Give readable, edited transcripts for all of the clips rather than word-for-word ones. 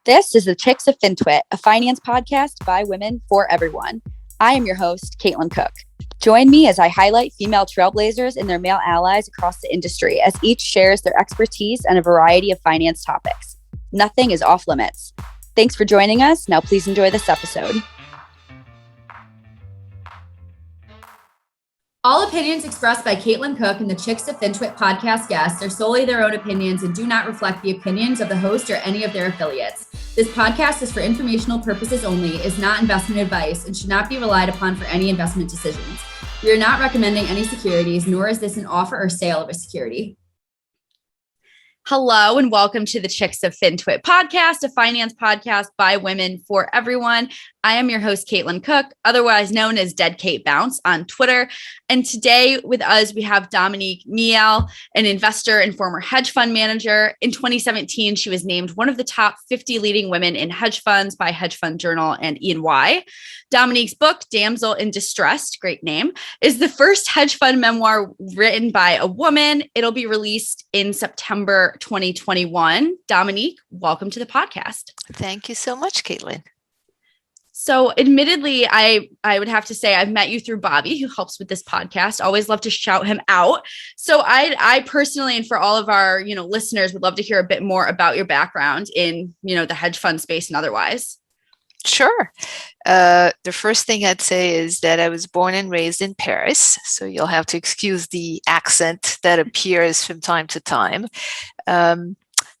This is the Chicks of FinTwit, a finance podcast by women for everyone. I am your host, Caitlin Cook. Join me as I highlight female trailblazers and their male allies across the industry as each shares their expertise on a variety of finance topics. Nothing is off limits. Thanks for joining us. Now please enjoy this episode. All opinions expressed by Caitlin Cook and the Chicks of FinTwit podcast guests are solely their own opinions and do not reflect the opinions of the host or any of their affiliates. This podcast is for informational purposes only, is not investment advice, and should not be relied upon for any investment decisions. We are not recommending any securities, nor is this an offer or sale of a security. Hello and welcome to the Chicks of FinTwit podcast, a finance podcast by women for everyone. I am your host, Caitlin Cook, otherwise known as Dead Kate Bounce on Twitter. And today with us, we have Dominique Mielle, an investor and former hedge fund manager. In 2017, she was named one of the top 50 leading women in hedge funds by Hedge Fund Journal and E&Y. Dominique's book, Damsel in Distress, great name, is the first hedge fund memoir written by a woman. It'll be released in September 2021. Dominique, welcome to the podcast. Thank you so much, Caitlin. So admittedly, I would have to say I've met you through Bobby, who helps with this podcast. Always love to shout him out. So I personally, and for all of our, listeners, would love to hear a bit more about your background in, the hedge fund space and otherwise. Sure. The first thing I'd say is that I was born and raised in Paris. So you'll have to excuse the accent that appears from time to time.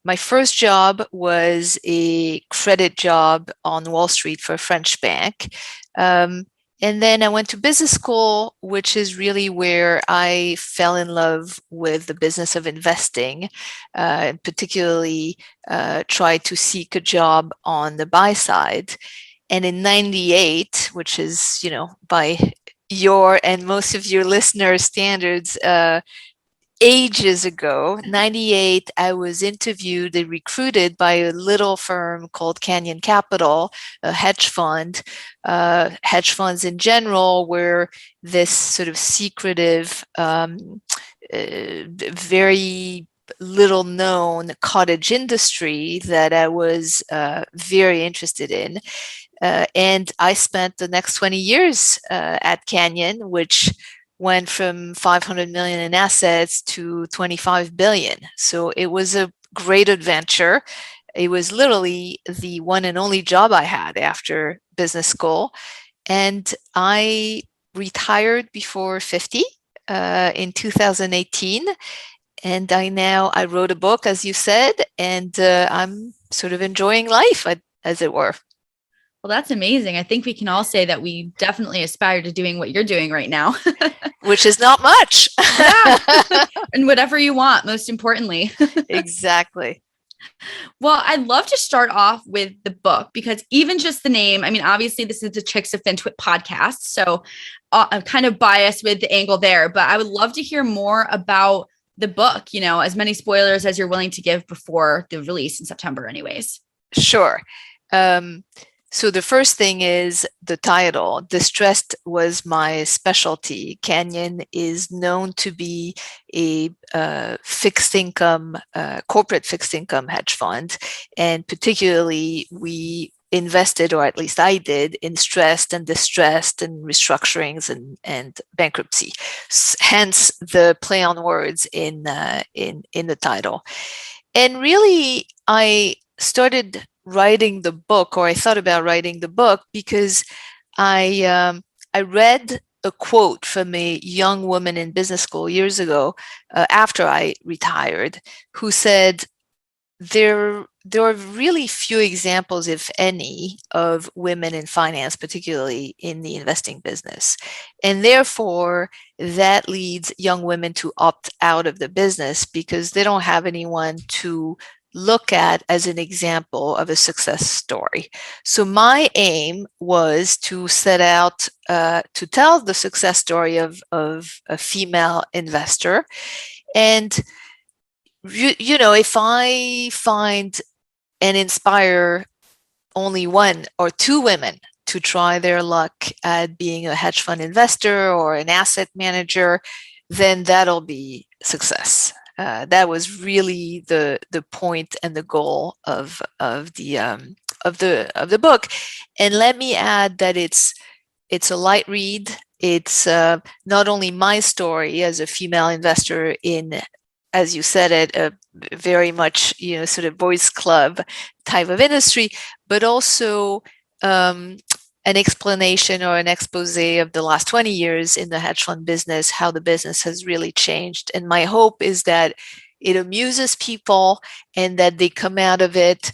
My first job was a credit job on Wall Street for a French bank. And then I went to business school, which is really where I fell in love with the business of investing, and particularly tried to seek a job on the buy side. And in 98, which is, by your and most of your listeners' standards, ages ago, 98, I was interviewed and recruited by a little firm called Canyon Capital, a hedge fund. Hedge funds in general were this sort of secretive, very little known cottage industry that I was very interested in. And I spent the next 20 years at Canyon, which went from 500 million in assets to 25 billion. So it was a great adventure. It was literally the one and only job I had after business school. And I retired before 50 in 2018. And I wrote a book, as you said, and I'm sort of enjoying life, as it were. Well, that's amazing. I think we can all say that we definitely aspire to doing what you're doing right now. Which is not much. Yeah. And whatever you want, most importantly. Exactly. Well, I'd love to start off with the book because even just the name, obviously this is the Chicks of FinTwit podcast, so I'm kind of biased with the angle there, but I would love to hear more about the book, as many spoilers as you're willing to give before the release in September anyways. Sure. So the first thing is the title. Distressed was my specialty. Canyon is known to be a fixed income, corporate fixed income hedge fund. And particularly we invested, or at least I did, in stressed and distressed and restructurings and bankruptcy. Hence the play on words in the title. And really, I started writing the book, or I thought about writing the book, because I read a quote from a young woman in business school years ago, after I retired, who said, there are really few examples, if any, of women in finance, particularly in the investing business. And therefore, that leads young women to opt out of the business because they don't have anyone to look at as an example of a success story. So my aim was to set out to tell the success story of a female investor. And, if I find and inspire only one or two women to try their luck at being a hedge fund investor or an asset manager, then that'll be success. That was really the point and the goal of the book. And let me add that it's a light read. It's not only my story as a female investor in, as you said it, a very much, sort of boys club type of industry, but also an explanation or an expose of the last 20 years in the hedge fund business, how the business has really changed. And my hope is that it amuses people and that they come out of it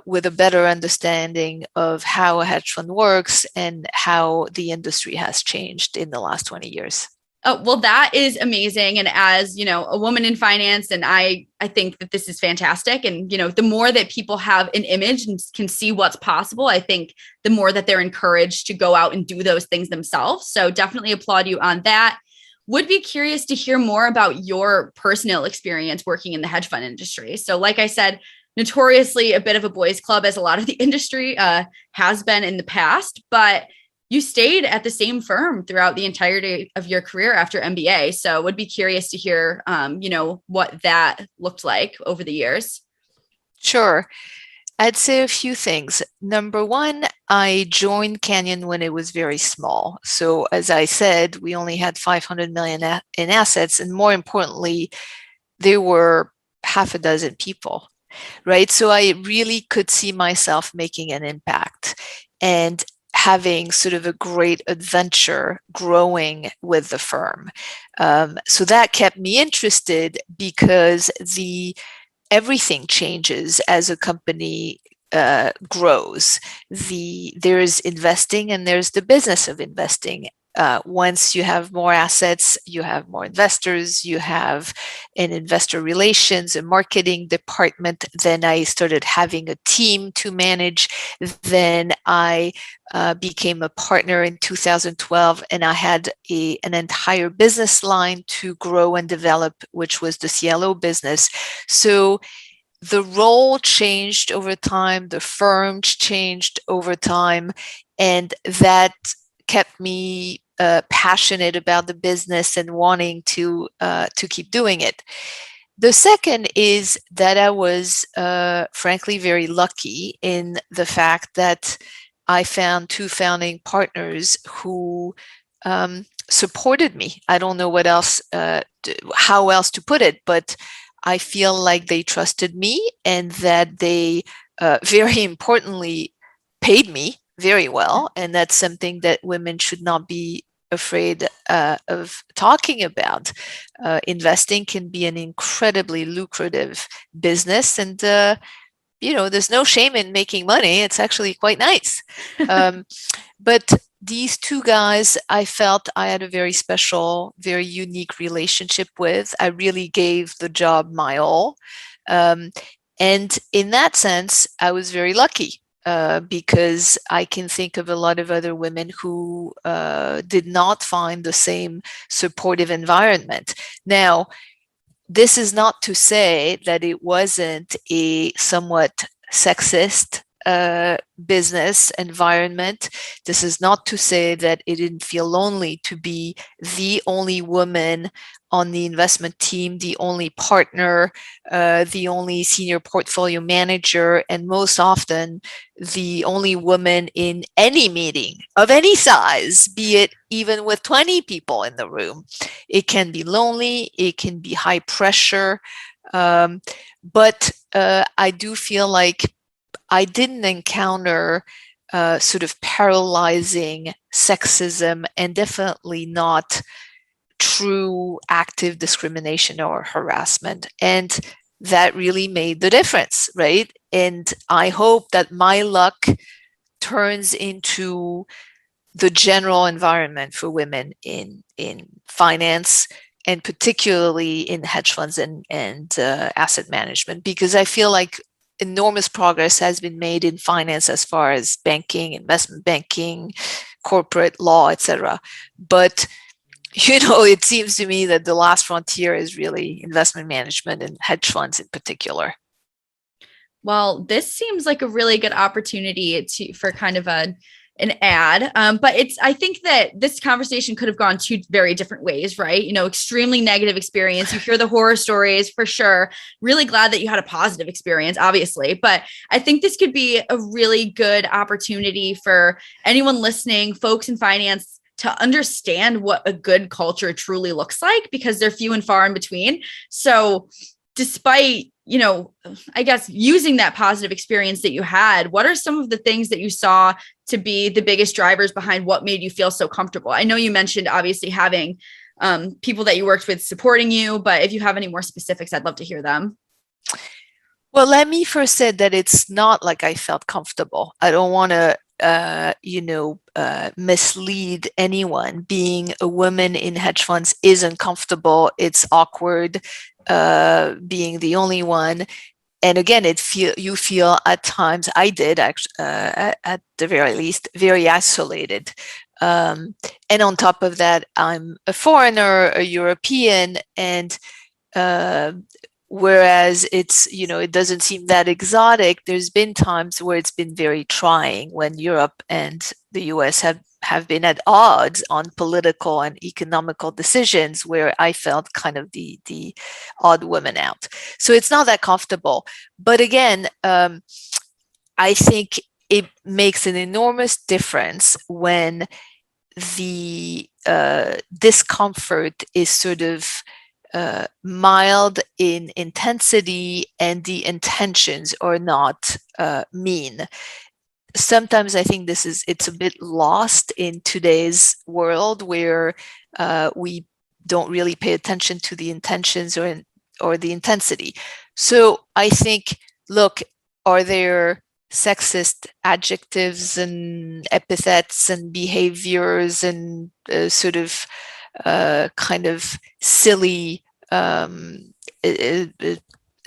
with a better understanding of how a hedge fund works and how the industry has changed in the last 20 years. Oh, well, that is amazing. And as, a woman in finance, and I think that this is fantastic. And, the more that people have an image and can see what's possible, I think the more that they're encouraged to go out and do those things themselves. So definitely applaud you on that. Would be curious to hear more about your personal experience working in the hedge fund industry. So like I said, notoriously a bit of a boys club, as a lot of the industry has been in the past, but you stayed at the same firm throughout the entirety of your career after MBA. So would be curious to hear, what that looked like over the years. Sure. I'd say a few things. Number one, I joined Canyon when it was very small. So as I said, we only had 500 million in assets. And more importantly, there were half a dozen people, right? So I really could see myself making an impact and having sort of a great adventure growing with the firm. So that kept me interested because everything changes as a company grows. There's investing and there's the business of investing. Once you have more assets, you have more investors, you have an investor relations and marketing department. Then I started having a team to manage. Then I became a partner in 2012, and I had an entire business line to grow and develop, which was the CLO business. So the role changed over time, the firm changed over time, and that kept me passionate about the business and wanting to keep doing it. The second is that I was frankly very lucky in the fact that I found two founding partners who supported me. I don't know how else to put it, but I feel like they trusted me and that they very importantly paid me very well. And that's something that women should not be afraid of talking about. Investing can be an incredibly lucrative business, and there's no shame in making money. It's actually quite nice. But these two guys, I felt I had a very special, very unique relationship with. I really gave the job my all. And in that sense, I was very lucky. Because I can think of a lot of other women who did not find the same supportive environment. Now, this is not to say that it wasn't a somewhat sexist business environment. This is not to say that it didn't feel lonely to be the only woman on the investment team, the only partner, the only senior portfolio manager, and most often the only woman in any meeting of any size, be it even with 20 people in the room. It can be lonely, it can be high pressure, but I do feel like I didn't encounter sort of paralyzing sexism, and definitely not true active discrimination or harassment. And that really made the difference, right? And I hope that my luck turns into the general environment for women in finance, and particularly in hedge funds and asset management, because I feel like enormous progress has been made in finance as far as banking, investment banking, corporate law, etc. But it seems to me that the last frontier is really investment management and hedge funds in particular. Well, this seems like a really good opportunity for kind of a an ad. But I think that this conversation could have gone two very different ways, right? Extremely negative experience. You hear the horror stories for sure. Really glad that you had a positive experience, obviously. But I think this could be a really good opportunity for anyone listening, folks in finance, to understand what a good culture truly looks like, because they're few and far in between. So despite, I guess, using that positive experience that you had, what are some of the things that you saw to be the biggest drivers behind what made you feel so comfortable? I know you mentioned obviously having people that you worked with supporting you, but if you have any more specifics, I'd love to hear them. Well, let me first say that it's not like I felt comfortable. I don't want to mislead anyone. Being a woman in hedge funds isn't comfortable. It's awkward, being the only one. And again, you feel at times, I did actually, at the very least, very isolated. And on top of that, I'm a foreigner, a European, and whereas it doesn't seem that exotic, there's been times where it's been very trying when Europe and the US have been at odds on political and economical decisions, where I felt kind of the odd woman out. So it's not that comfortable. But again, I think it makes an enormous difference when the discomfort is sort of mild in intensity and the intentions are not mean. Sometimes I think it's a bit lost in today's world, where we don't really pay attention to the intentions or the intensity. So I think, look, are there sexist adjectives and epithets and behaviors and sort of kind of silly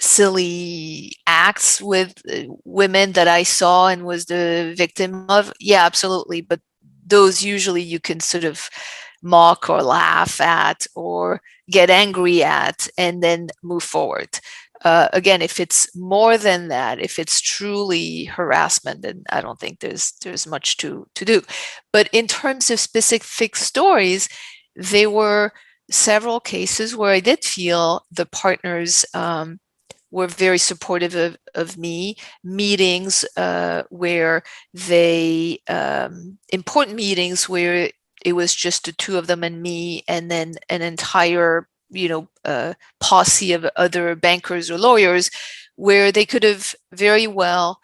silly acts with women that I saw and was the victim of? Yeah, absolutely. But those usually you can sort of mock or laugh at or get angry at and then move forward. Again, if it's more than that, if it's truly harassment, then I don't think there's much to do. But in terms of specific stories, there were several cases where I did feel the partners were very supportive of me. Meetings where they, important meetings where it was just the two of them and me, and then an entire, posse of other bankers or lawyers, where they could have very well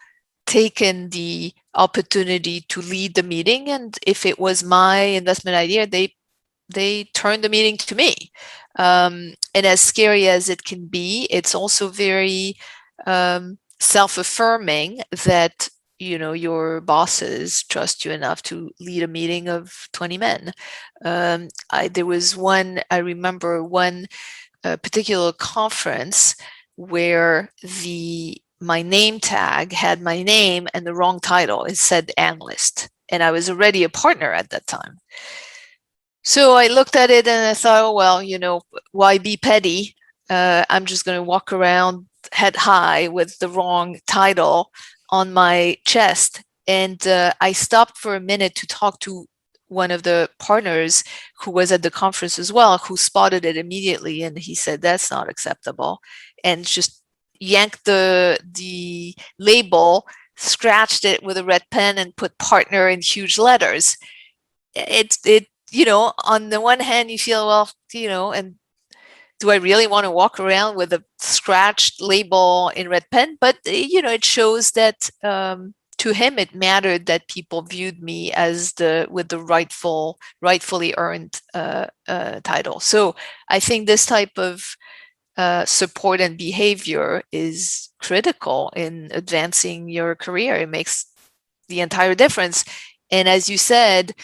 taken the opportunity to lead the meeting. And if it was my investment idea, they turned the meeting to me. And as scary as it can be, it's also very self-affirming that your bosses trust you enough to lead a meeting of 20 men. I remember one particular conference where my name tag had my name and the wrong title. It said analyst, and I was already a partner at that time. So I looked at it and I thought, oh, well, why be petty? I'm just going to walk around head high with the wrong title on my chest. And I stopped for a minute to talk to one of the partners who was at the conference as well, who spotted it immediately. And he said, that's not acceptable. And just yanked the label, scratched it with a red pen and put partner in huge letters. On the one hand, you feel, well, and do I really want to walk around with a scratched label in red pen? But, it shows that to him, it mattered that people viewed me as with the rightfully earned title. So I think this type of support and behavior is critical in advancing your career. It makes the entire difference. And as you said,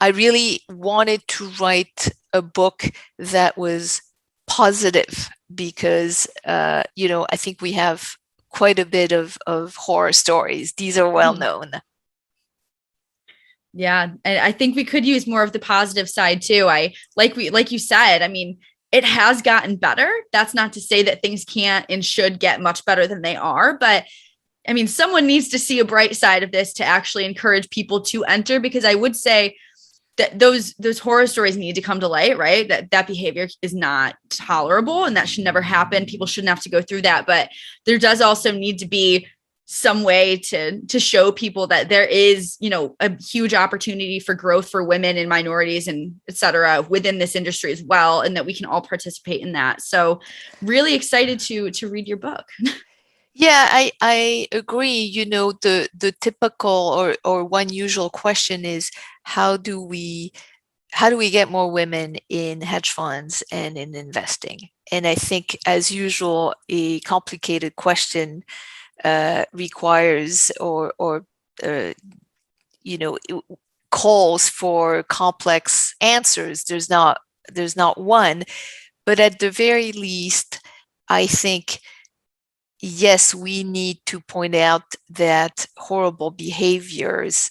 I really wanted to write a book that was positive because, I think we have quite a bit of horror stories. These are well known. Yeah. And I think we could use more of the positive side too. Like you said, I mean, it has gotten better. That's not to say that things can't and should get much better than they are, but I mean, someone needs to see a bright side of this to actually encourage people to enter, because I would say that those horror stories need to come to light, right? That behavior is not tolerable and that should never happen. People shouldn't have to go through that. But there does also need to be some way to show people that there is, you know, a huge opportunity for growth for women and minorities and et cetera within this industry as well, and that we can all participate in that. So really excited to read your book. Yeah, I agree. You know, the typical or one usual question is how do we get more women in hedge funds and in investing? And I think, as usual, a complicated question requires or you know, calls for complex answers. There's not one, but at the very least, I think, yes, we need to point out that horrible behaviors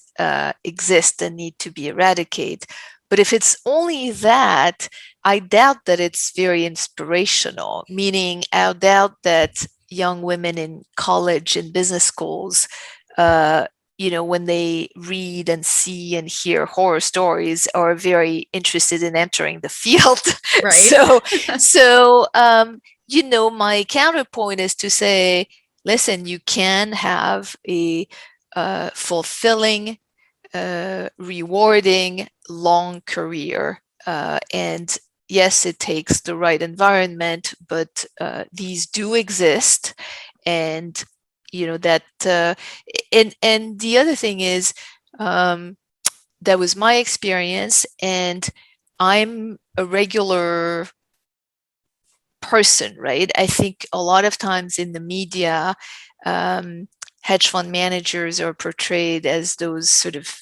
exist and need to be eradicated. But if it's only that, I doubt that it's very inspirational, meaning I doubt that young women in college and business schools, you know, when they read and see and hear horror stories, are very interested in entering the field. Right. So, you know, my counterpoint is to say, listen, you can have a fulfilling, rewarding, long career. And yes, it takes the right environment, but these do exist. And, you know, that, and the other thing is, that was my experience, and I'm a regular person, right? I think a lot of times in the media, hedge fund managers are portrayed as those sort of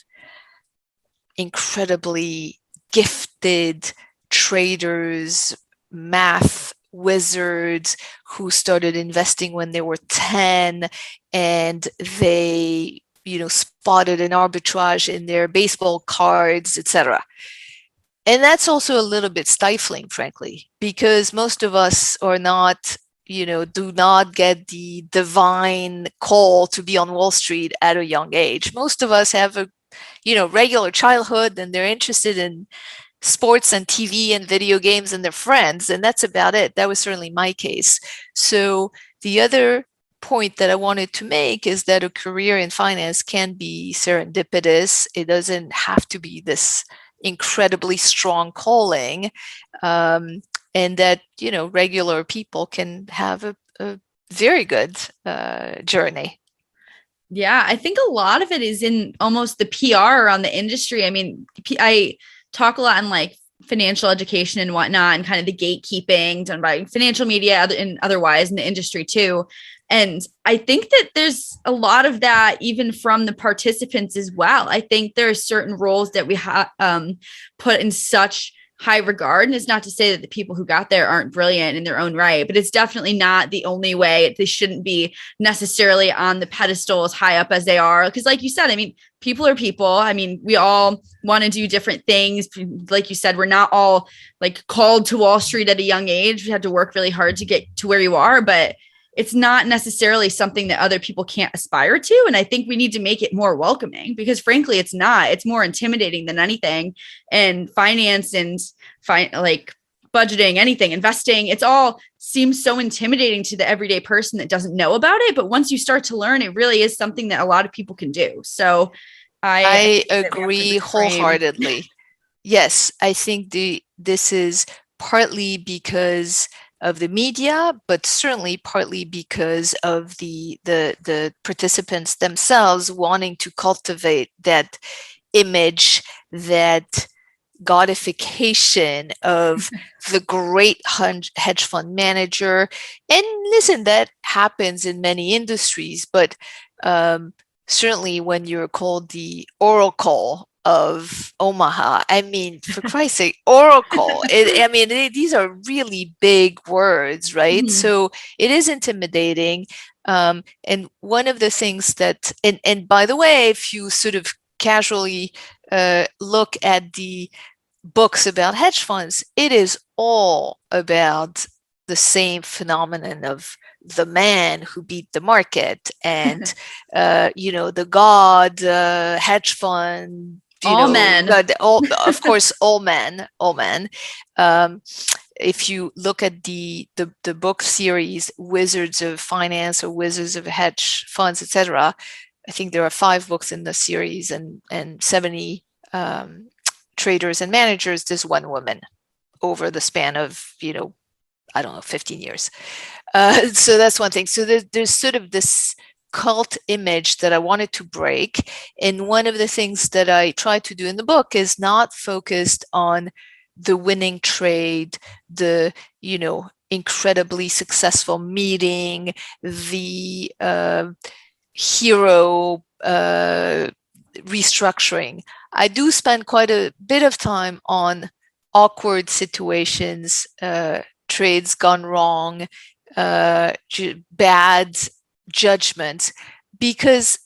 incredibly gifted traders, math wizards who started investing when they were 10, and they, you know, spotted an arbitrage in their baseball cards, etc. And that's also a little bit stifling, frankly, because most of us are not, you know, do not get the divine call to be on Wall Street at a young age. Most of us have a, you know, regular childhood, and they're interested in sports and TV and video games and their friends, and that's about it. That was certainly my case. So the other point that I wanted to make is that a career in finance can be serendipitous. It doesn't have to be this incredibly strong calling, and that, you know, regular people can have a very good journey. Yeah, I think a lot of it is in almost the PR around the industry. I mean, I talk a lot in like financial education and whatnot, and kind of the gatekeeping done by financial media and otherwise in the industry too. And I think that there's a lot of that even from the participants as well. I think there are certain roles that we have put in such high regard. And it's not to say that the people who got there aren't brilliant in their own right, but it's definitely not the only way. They shouldn't be necessarily on the pedestal as high up as they are. Because like you said, I mean, people are people. I mean, we all want to do different things. Like you said, we're not all like called to Wall Street at a young age. We had to work really hard to get to where you are, but it's not necessarily something that other people can't aspire to. And I think we need to make it more welcoming, because frankly, it's not. It's more intimidating than anything. And finance and like budgeting, anything, investing, it's all seems so intimidating to the everyday person that doesn't know about it. But once you start to learn, it really is something that a lot of people can do. So I agree wholeheartedly. Yes, I think this is partly because of the media, but certainly partly because of the participants themselves wanting to cultivate that image, that godification of the great hedge fund manager. And listen, that happens in many industries, but certainly when you're called the oracle of Omaha, I mean, for Christ's sake, oracle. These are really big words, right? Mm-hmm. So it is intimidating. And one of the things that, and by the way, if you sort of casually look at the books about hedge funds, it is all about the same phenomenon of the man who beat the market, and the god, hedge fund, All men. of course, all men. Um, if you look at the book series Wizards of Finance or Wizards of Hedge Funds, etc., I think there are 5 books in the series, and 70 traders and managers. There's one woman over the span of 15 years. So that's one thing. So there's sort of this cult image that I wanted to break. And one of the things that I try to do in the book is not focused on the winning trade, the incredibly successful meeting, the hero restructuring. I do spend quite a bit of time on awkward situations, trades gone wrong, bad judgments, because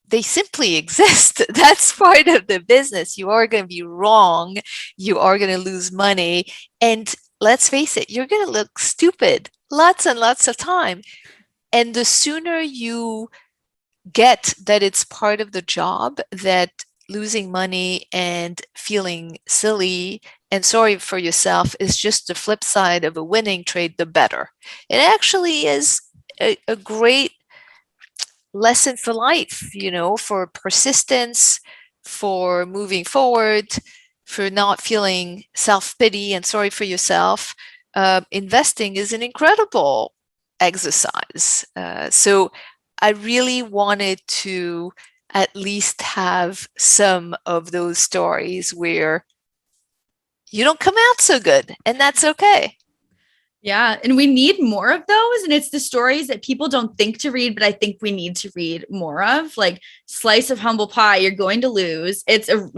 they simply exist. That's part of the business. You are going to be wrong. You are going to lose money. And let's face it, you're going to look stupid lots and lots of time. And the sooner you get that it's part of the job, that losing money and feeling silly and sorry for yourself is just the flip side of a winning trade, the better. It actually is a great lesson for life, for persistence, for moving forward, for not feeling self-pity and sorry for yourself. Investing is an incredible exercise. So I really wanted to at least have some of those stories where you don't come out so good, and that's okay. Yeah. And we need more of those. And it's the stories that people don't think to read, but I think we need to read more of. Like, slice of humble pie, you're going to lose.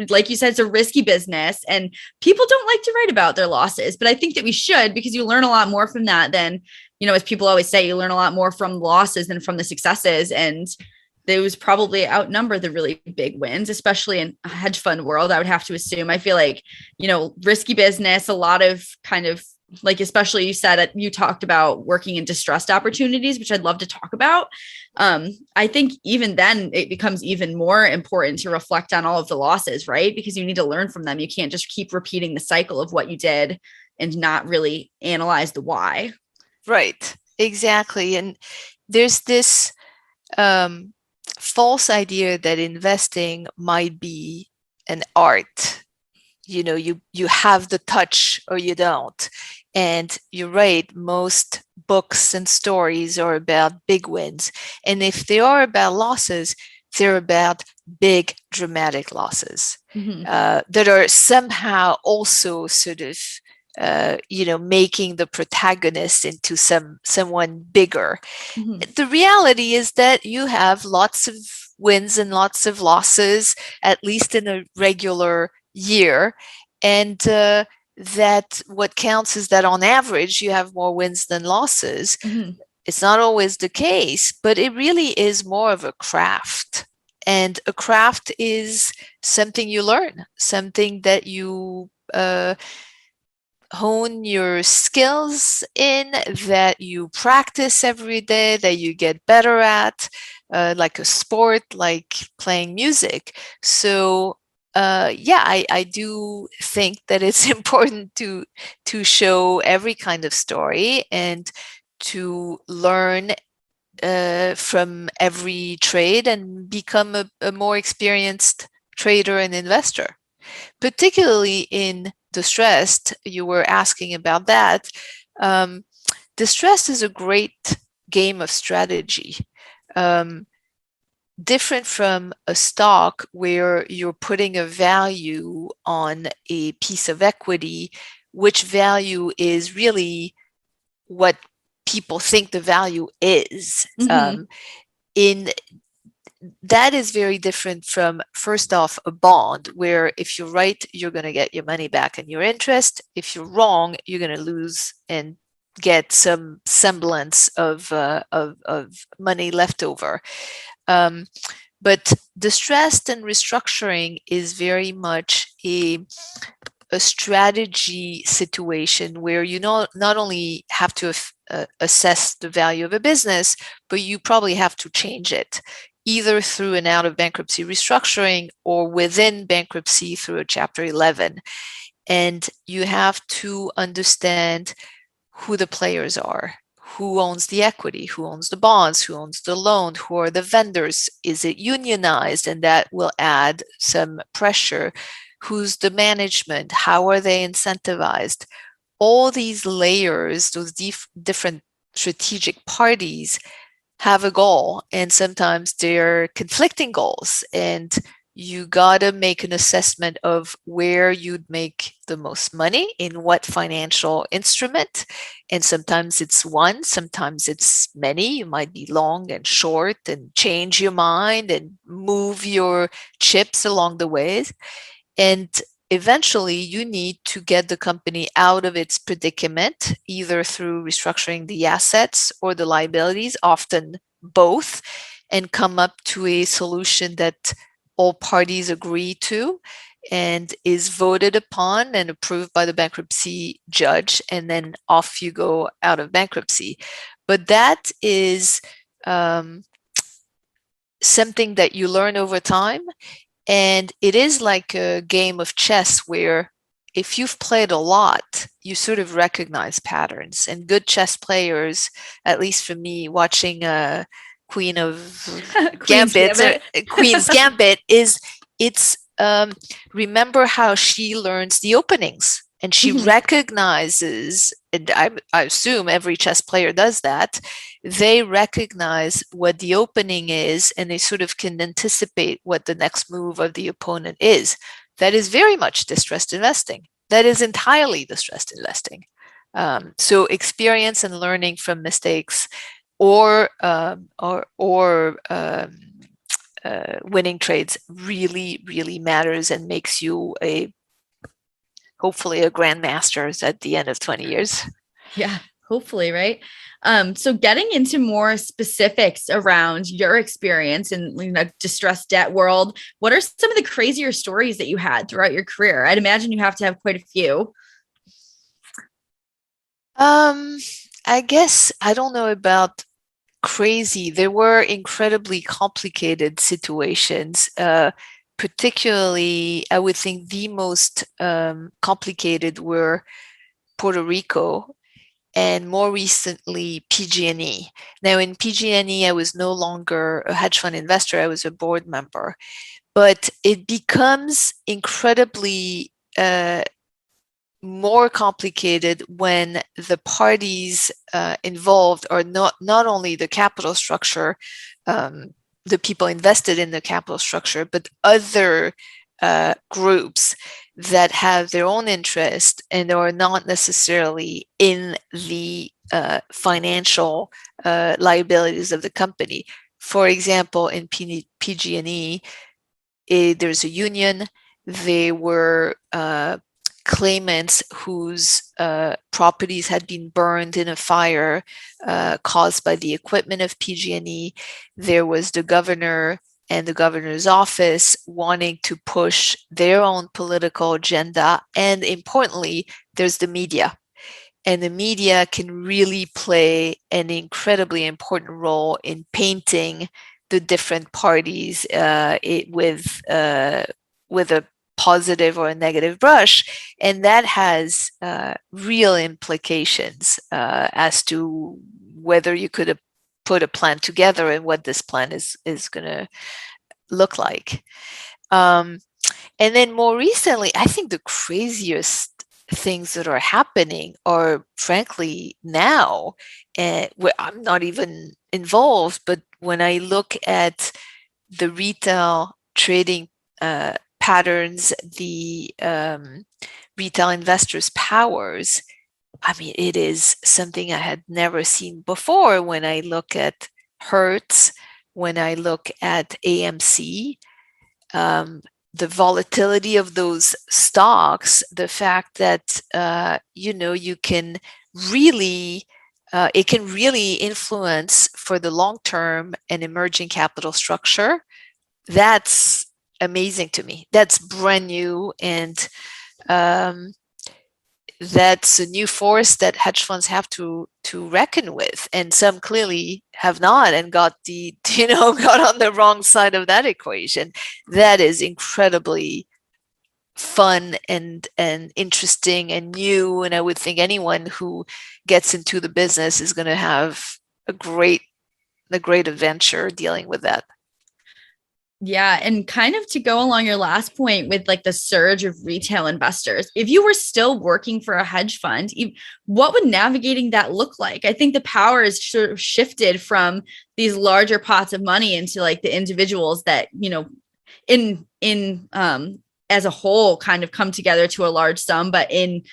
Like you said, it's a risky business, and people don't like to write about their losses, but I think that we should, because you learn a lot more from that than, as people always say, you learn a lot more from losses than from the successes. And those probably outnumber the really big wins, especially in a hedge fund world, I would have to assume. I feel like, risky business, a lot of kind of, like, especially you talked about working in distressed opportunities, which I'd love to talk about. I think even then it becomes even more important to reflect on all of the losses, right? Because you need to learn from them. You can't just keep repeating the cycle of what you did and not really analyze the why. Right, exactly. And there's this false idea that investing might be an art. You have the touch or you don't. And you're right, most books and stories are about big wins. And if they are about losses, they're about big, dramatic losses that are somehow also sort of, making the protagonist into someone bigger. Mm-hmm. The reality is that you have lots of wins and lots of losses, at least in a regular year. And that what counts is that on average, you have more wins than losses. Mm-hmm. It's not always the case, but it really is more of a craft. And a craft is something you learn, something that you hone your skills in, that you practice every day, that you get better at, like a sport, like playing music. So I do think that it's important to show every kind of story and to learn from every trade and become a more experienced trader and investor, particularly in distressed. You were asking about that. Distressed is a great game of strategy. Different from a stock where you're putting a value on a piece of equity, which value is really what people think the value is. Mm-hmm. That is very different from, first off, a bond, where if you're right, you're going to get your money back and your interest. If you're wrong, you're going to lose and get some semblance of money left over. But distressed and restructuring is very much a a strategy situation where you not only have to assess the value of a business, but you probably have to change it, either through an out of bankruptcy restructuring or within bankruptcy through a Chapter 11. And you have to understand who the players are, who owns the equity, who owns the bonds, who owns the loan, who are the vendors, is it unionized, and that will add some pressure, who's the management, how are they incentivized. All these layers, those different strategic parties have a goal, and sometimes they're conflicting goals, and you gotta make an assessment of where you'd make the most money in what financial instrument. And sometimes it's one, sometimes it's many. You might be long and short and change your mind and move your chips along the way. And eventually you need to get the company out of its predicament, either through restructuring the assets or the liabilities, often both, and come up to a solution that all parties agree to and is voted upon and approved by the bankruptcy judge, and then off you go out of bankruptcy. But that is something that you learn over time. And it is like a game of chess where if you've played a lot, you sort of recognize patterns. And good chess players, at least for me, watching Queen's Gambit it's remember how she learns the openings, and she recognizes, and I assume every chess player does that, they recognize what the opening is, and they sort of can anticipate what the next move of the opponent is. That is very much distressed investing. That is entirely distressed investing. So experience and learning from mistakes or winning trades really, really matters and makes you hopefully a grandmaster at the end of 20 years. Yeah, hopefully, right? So getting into more specifics around your experience in distressed debt world, what are some of the crazier stories that you had throughout your career? I'd imagine you have to have quite a few. I guess I don't know about crazy. There were incredibly complicated situations. Particularly, I would think the most complicated were Puerto Rico and more recently PG&E. Now in PG&E, I was no longer a hedge fund investor, I was a board member. But it becomes incredibly more complicated when the parties involved are not only the capital structure, the people invested in the capital structure, but other groups that have their own interest and are not necessarily in the financial liabilities of the company. For example, in PG&E, there's a union. They were claimants whose properties had been burned in a fire caused by the equipment of PG&E. There was the governor and the governor's office wanting to push their own political agenda. And importantly, there's the media. And the media can really play an incredibly important role in painting the different parties with a positive or a negative brush, and that has real implications as to whether you could put a plan together and what this plan is going to look like. And then more recently, I think the craziest things that are happening are frankly now, where I'm not even involved, but when I look at the retail trading patterns, the retail investors' powers, I mean, it is something I had never seen before. When I look at Hertz, when I look at AMC, the volatility of those stocks, the fact that you can really it can really influence for the long term an emerging capital structure. That's amazing to me. That's brand new, and that's a new force that hedge funds have to reckon with, and some clearly have not and got got on the wrong side of that equation. That is incredibly fun and interesting and new, and I would think anyone who gets into the business is going to have a great adventure dealing with that. Yeah. And kind of to go along your last point with like the surge of retail investors, if you were still working for a hedge fund, what would navigating that look like? I think the power is sort of shifted from these larger pots of money into like the individuals that, in as a whole kind of come together to a large sum, but in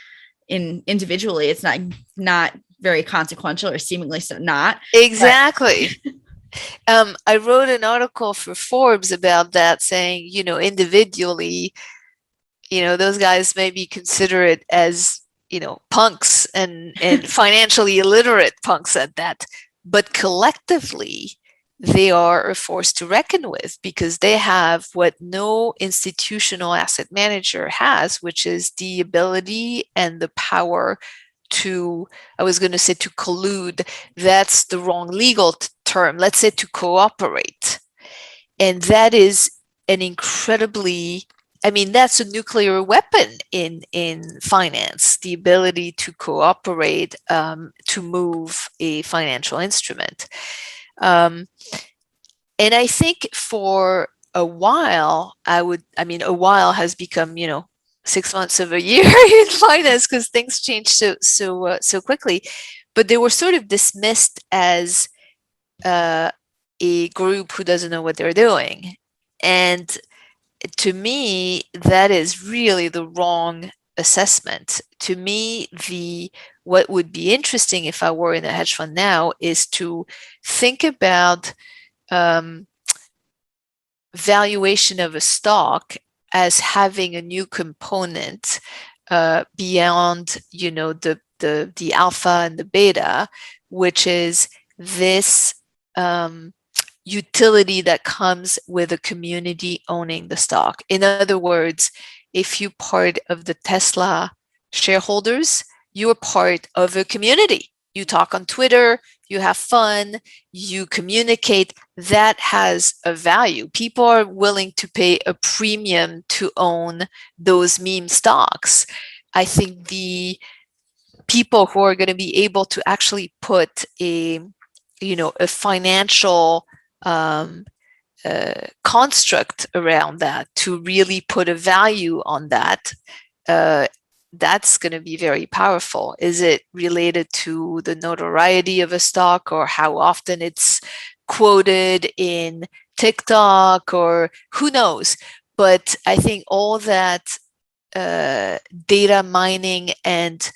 individually, it's not very consequential, or seemingly so not. Exactly. I wrote an article for Forbes about that, saying, individually, those guys may be considered as, punks and financially illiterate punks at that. But collectively, they are a force to reckon with, because they have what no institutional asset manager has, which is the ability and the power to, I was going to say to collude, that's the wrong legal term, let's say to cooperate. And that is an incredibly, that's a nuclear weapon in finance, the ability to cooperate, to move a financial instrument. And I think for a while, a while has become, 6 months of a year in finance, because things change so quickly. But they were sort of dismissed as a group who doesn't know what they're doing. And to me, that is really the wrong assessment. To me, what would be interesting if I were in a hedge fund now is to think about valuation of a stock as having a new component beyond, the alpha and the beta, which is this utility that comes with a community owning the stock. In other words, if you're part of the Tesla shareholders, you're part of a community. You talk on Twitter, you have fun, you communicate. That has a value. People are willing to pay a premium to own those meme stocks. I think the people who are going to be able to actually put a financial construct around that, to really put a value on that, that's going to be very powerful. Is it related to the notoriety of a stock, or how often it's quoted in TikTok, or who knows? But I think all that data mining and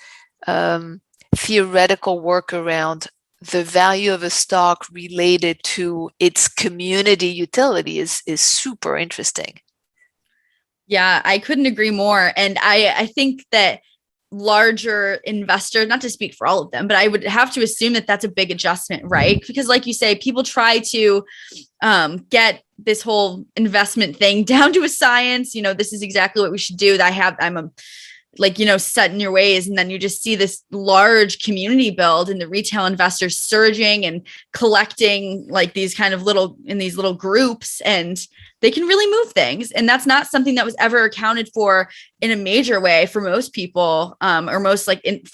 theoretical work around the value of a stock related to its community utility is super interesting. Yeah, I couldn't agree more. And I think that larger investors, not to speak for all of them, but I would have to assume that that's a big adjustment, right? Because like you say, people try to get this whole investment thing down to a science. This is exactly what we should do. Set in your ways. And then you just see this large community build, and the retail investors surging and collecting like these kind of these little groups, and they can really move things. And that's not something that was ever accounted for in a major way for most people, or most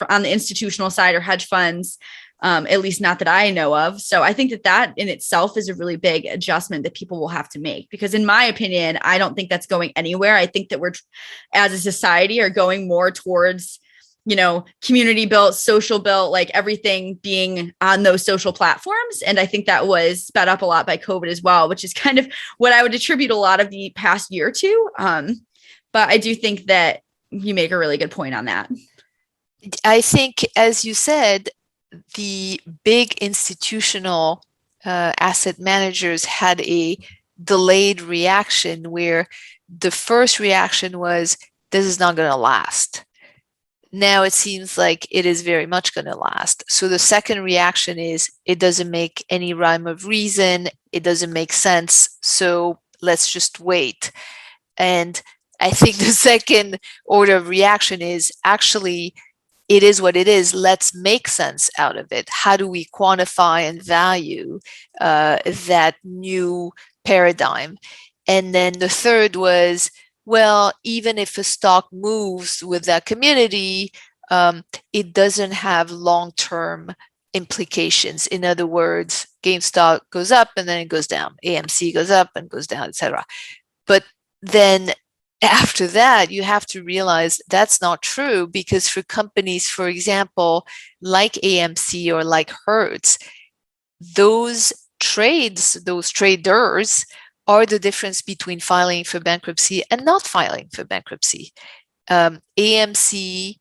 on the institutional side or hedge funds, at least not that I know of. So I think that in itself is a really big adjustment that people will have to make, because in my opinion, I don't think that's going anywhere. I think that we're, as a society, are going more towards, community built, social built, like everything being on those social platforms. And I think that was sped up a lot by COVID as well, which is kind of what I would attribute a lot of the past year to. But I do think that you make a really good point on that. I think, as you said, the big institutional asset managers had a delayed reaction, where the first reaction was, this is not going to last. Now it seems like it is very much going to last. So the second reaction is, it doesn't make any rhyme of reason. It doesn't make sense. So let's just wait. And I think the second order of reaction is actually, it is what it is. Let's make sense out of it. How do we quantify and value that new paradigm? And then the third was, well, even if a stock moves with that community, it doesn't have long-term implications. In other words, GameStop goes up and then it goes down. AMC goes up and goes down, etc. But then after that, you have to realize that's not true, because for companies, for example, like AMC or like Hertz, those trades, those traders are the difference between filing for bankruptcy and not filing for bankruptcy. AMC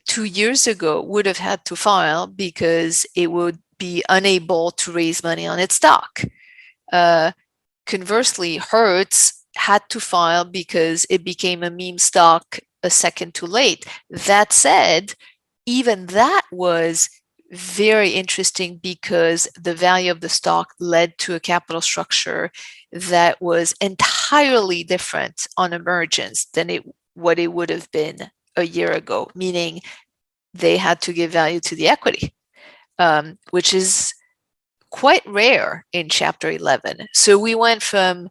2 years ago would have had to file because it would be unable to raise money on its stock. Conversely, Hertz had to file because it became a meme stock a second too late. That said, even that was very interesting because the value of the stock led to a capital structure that was entirely different on emergence than what it would have been a year ago, meaning they had to give value to the equity, which is quite rare in Chapter 11. So we went from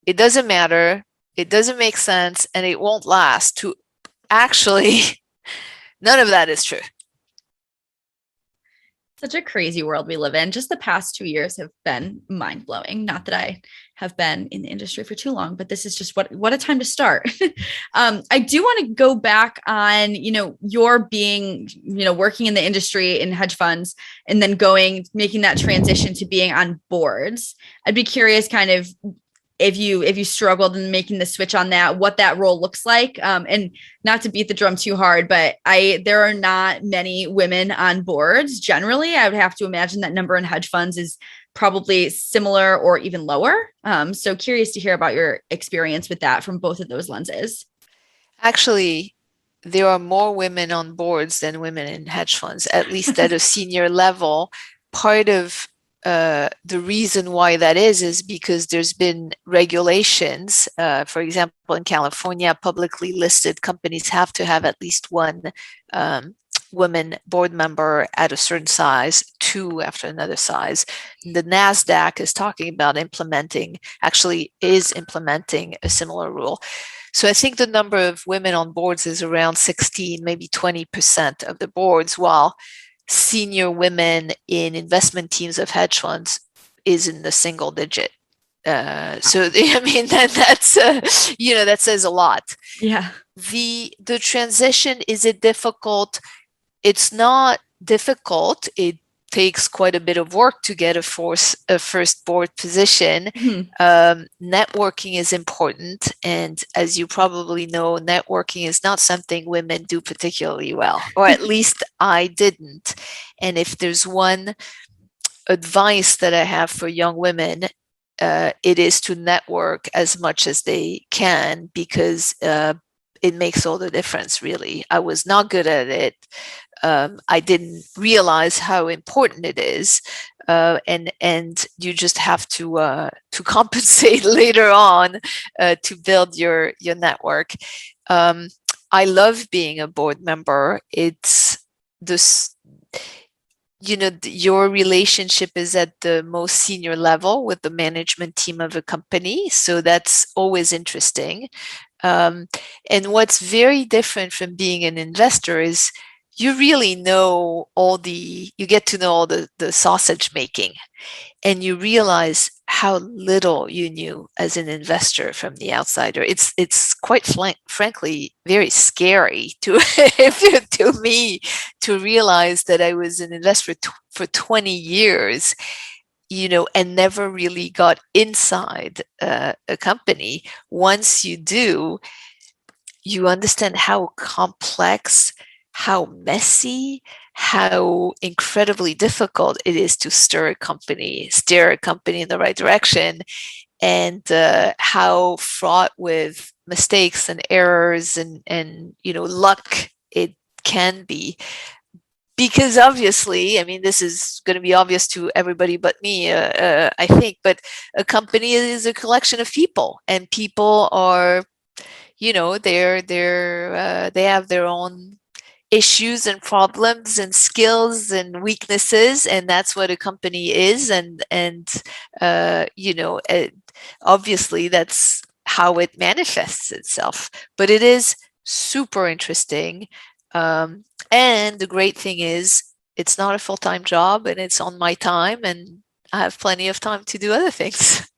it doesn't matter, it doesn't make sense, and it won't last, to actually none of that is true. Such a crazy world we live in. Just the past 2 years have been mind-blowing. Not that I have been in the industry for too long, but this is just what a time to start. I do want to go back on, your being, working in the industry in hedge funds and then making that transition to being on boards. I'd be curious kind of if you struggled in making the switch on that, what that role looks like. And not to beat the drum too hard, but there are not many women on boards. Generally, I would have to imagine that number in hedge funds is probably similar or even lower. So curious to hear about your experience with that from both of those lenses. Actually, there are more women on boards than women in hedge funds, at least at a senior level. Part of the reason why that is because there's been regulations. For example, in California, publicly listed companies have to have at least one woman board member at a certain size, two after another size. The NASDAQ is talking about implementing a similar rule. So I think the number of women on boards is around 16, maybe 20% of the boards, while senior women in investment teams of hedge funds is in the single digit. So I mean that's that says a lot. Yeah. The transition, is it difficult? It's not difficult. It takes quite a bit of work to get a first board position. Mm-hmm. Networking is important, and as you probably know, networking is not something women do particularly well, or at least I didn't. And if there's one advice that I have for young women, it is to network as much as they can, because it makes all the difference, really. I was not good at it. I didn't realize how important it is, and you just have to compensate later on to build your network. I love being a board member. It's this, your relationship is at the most senior level with the management team of a company, so that's always interesting. And what's very different from being an investor is you really know you get to know all the sausage making, and you realize how little you knew as an investor from the outsider. It's quite frankly very scary to me to realize that I was an investor for 20 years, and never really got inside a company. Once you do, you understand how complex, how messy, how incredibly difficult it is to steer a company in the right direction, and how fraught with mistakes and errors and luck it can be. because obviously, I mean, this is going to be obvious to everybody but me, I think, but a company is a collection of people, and people are, they have their own issues and problems and skills and weaknesses, and that's what a company is. And obviously that's how it manifests itself, but it is super interesting. And the great thing is it's not a full-time job, and it's on my time, and I have plenty of time to do other things.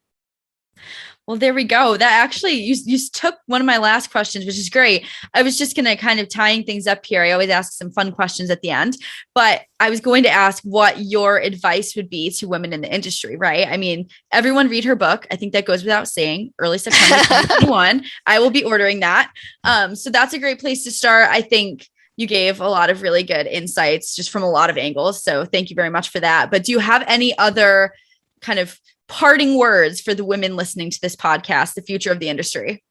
Well, there we go. That actually, you took one of my last questions, which is great. I was just going to kind of tying things up here. I always ask some fun questions at the end, but I was going to ask what your advice would be to women in the industry, right? I mean, everyone read her book. I think that goes without saying. Early September 2021. I will be ordering that. So that's a great place to start. I think you gave a lot of really good insights just from a lot of angles. So thank you very much for that. But do you have any other kind of parting words for the women listening to this podcast, the future of the industry?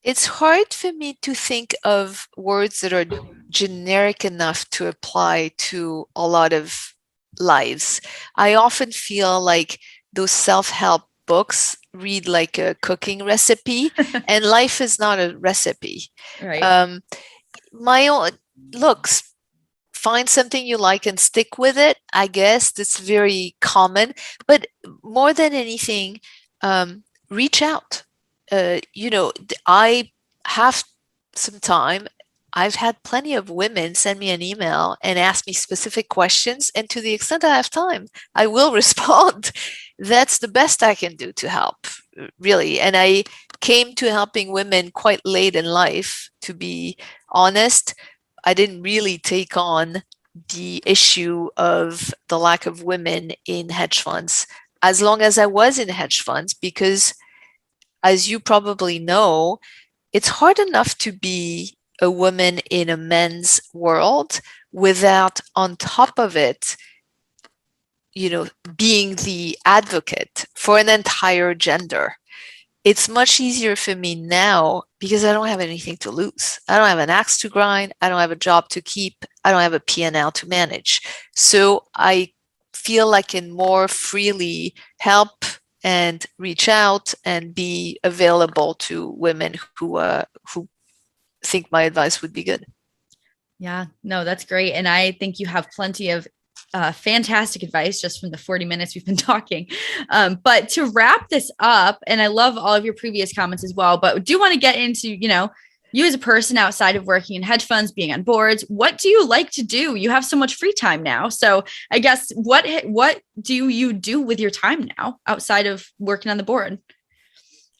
It's hard for me to think of words that are generic enough to apply to a lot of lives. I often feel like those self-help books read like a cooking recipe, and life is not a recipe. Right. My own looks, find something you like and stick with it. I guess that's very common, but more than anything, reach out. I have some time. I've had plenty of women send me an email and ask me specific questions, and to the extent I have time, I will respond. That's the best I can do to help, really. And I came to helping women quite late in life, to be honest. I didn't really take on the issue of the lack of women in hedge funds as long as I was in hedge funds, because as you probably know, it's hard enough to be a woman in a men's world without, on top of it, being the advocate for an entire gender. It's much easier for me now because I don't have anything to lose. I don't have an axe to grind. I don't have a job to keep. I don't have a P&L to manage. So I feel I can more freely help and reach out and be available to women who think my advice would be good. Yeah, no, that's great. And I think you have plenty of fantastic advice just from the 40 minutes we've been talking. But to wrap this up, and I love all of your previous comments as well, but do want to get into, you as a person outside of working in hedge funds, being on boards, what do you like to do? You have so much free time now. So I guess what do you do with your time now outside of working on the board?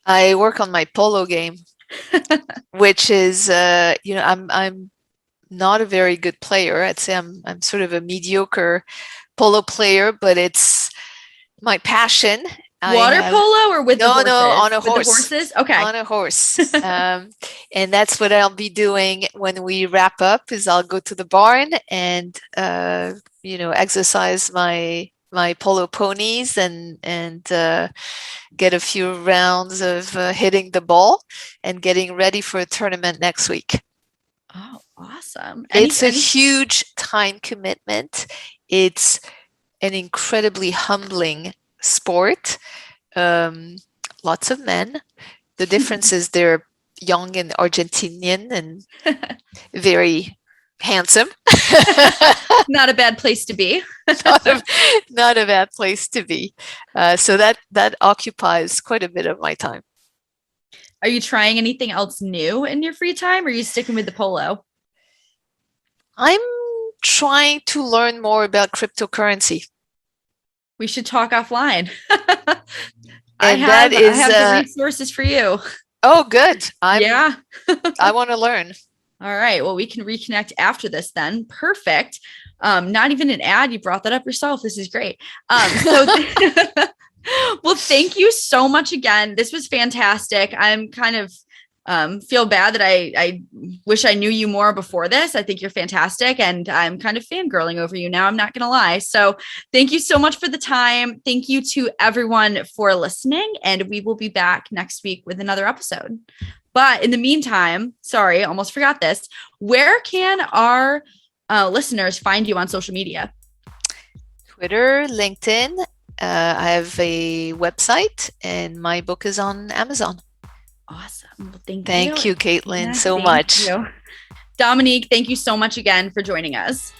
I work on my polo game, which is, I'm not a very good player. I'd say I'm sort of a mediocre polo player, but it's my passion. Water polo or with the horses? No, on a horse. horse. The horses? Okay. On a horse. And that's what I'll be doing when we wrap up, is I'll go to the barn and, exercise my polo ponies and get a few rounds of hitting the ball and getting ready for a tournament next week. Oh, awesome. It's a huge time commitment. It's an incredibly humbling sport. Lots of men. The difference is they're young and Argentinian and very handsome. Not a bad place to be. not a bad place to be. So that occupies quite a bit of my time. Are you trying anything else new in your free time, or are you sticking with the polo? I'm trying to learn more about cryptocurrency. We should talk offline. I have the resources for you. Oh, good. Yeah. I want to learn. All right. Well, we can reconnect after this then. Perfect. Not even an ad. You brought that up yourself. This is great. Well, thank you so much again. This was fantastic. I'm kind of feel bad that I wish I knew you more before this. I think you're fantastic, and I'm kind of fangirling over you now. I'm not going to lie. So thank you so much for the time. Thank you to everyone for listening, and we will be back next week with another episode. But in the meantime, sorry, almost forgot this. Where can our listeners find you on social media? Twitter, LinkedIn. I have a website, and my book is on Amazon. Awesome. Well, thank you. Thank you, Caitlin, so Thank much. you. Dominique, thank you so much again for joining us.